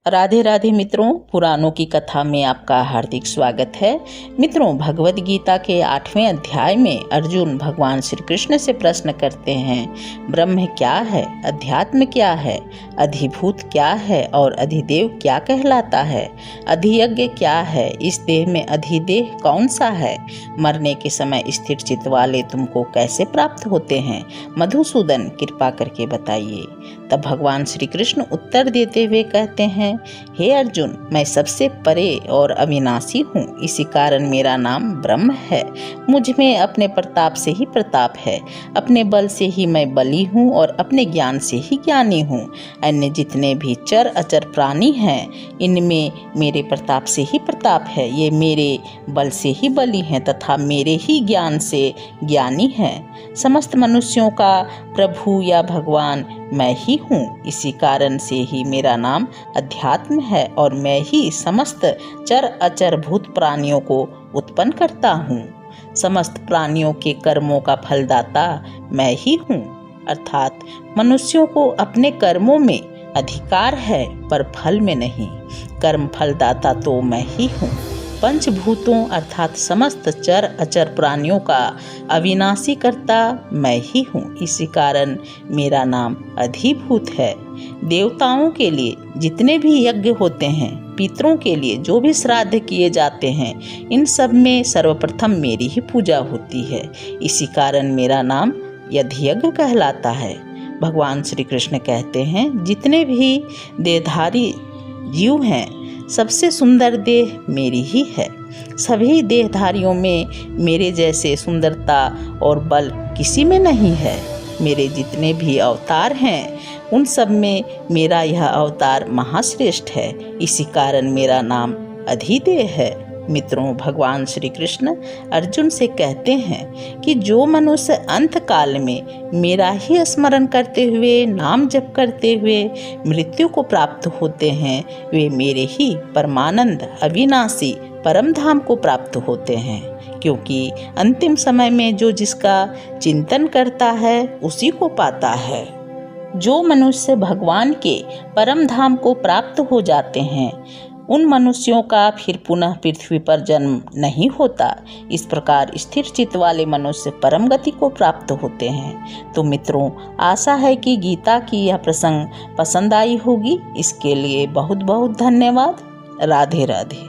राधे राधे मित्रों, पुराणों की कथा में आपका हार्दिक स्वागत है। मित्रों, भगवद गीता के 8वें अध्याय में अर्जुन भगवान श्री कृष्ण से प्रश्न करते हैं, ब्रह्म क्या है, अध्यात्म क्या है, अधिभूत क्या है और अधिदेव क्या कहलाता है, अधियज्ञ क्या है, इस देह में अधिदेह कौन सा है, मरने के समय स्थिर चित्त वाले तुमको कैसे प्राप्त होते हैं, मधुसूदन कृपा करके बताइए। तब भगवान श्री कृष्ण उत्तर देते हुए कहते हैं, हे अर्जुन, मैं सबसे परे और अविनाशी हूँ, इसी कारण मेरा नाम ब्रह्म है। मुझ में अपने प्रताप से ही प्रताप है, अपने बल से ही मैं बली हूँ और अपने ज्ञान से ही ज्ञानी हूँ। अन्य जितने भी चर अचर प्राणी हैं, इनमें मेरे प्रताप से ही प्रताप है, ये मेरे बल से ही बली हैं तथा मेरे ही ज्ञान से ज्ञानी हैं। समस्त मनुष्यों का प्रभु या भगवान मैं ही हूँ, इसी कारण से ही मेरा नाम अध्यात्म है और मैं ही समस्त चर अचर भूत प्राणियों को उत्पन्न करता हूँ। समस्त प्राणियों के कर्मों का फलदाता मैं ही हूँ, अर्थात मनुष्यों को अपने कर्मों में अधिकार है पर फल में नहीं। कर्म फलदाता तो मैं ही हूँ। पंचभूतों अर्थात समस्त चर अचर प्राणियों का अविनाशी कर्ता मैं ही हूँ, इसी कारण मेरा नाम अधिभूत है। देवताओं के लिए जितने भी यज्ञ होते हैं, पितरों के लिए जो भी श्राद्ध किए जाते हैं, इन सब में सर्वप्रथम मेरी ही पूजा होती है, इसी कारण मेरा नाम यज्ञ कहलाता है। भगवान श्री कृष्ण कहते हैं, जितने भी देहधारी जीव हैं, सबसे सुंदर देह मेरी ही है। सभी देहधारियों में मेरे जैसे सुंदरता और बल किसी में नहीं है। मेरे जितने भी अवतार हैं, उन सब में मेरा यह अवतार महाश्रेष्ठ है, इसी कारण मेरा नाम अधिदेव है। मित्रों, भगवान श्री कृष्ण अर्जुन से कहते हैं कि जो मनुष्य अंत काल में मेरा ही स्मरण करते हुए, नाम जप करते हुए मृत्यु को प्राप्त होते हैं, वे मेरे ही परमानंद अविनाशी परम धाम को प्राप्त होते हैं। क्योंकि अंतिम समय में जो जिसका चिंतन करता है उसी को पाता है। जो मनुष्य भगवान के परम धाम को प्राप्त हो जाते हैं, उन मनुष्यों का फिर पुनः पृथ्वी पर जन्म नहीं होता। इस प्रकार स्थिर चित्त वाले मनुष्य परम गति को प्राप्त होते हैं। तो मित्रों, आशा है कि गीता की यह प्रसंग पसंद आई होगी। इसके लिए बहुत बहुत धन्यवाद। राधे राधे।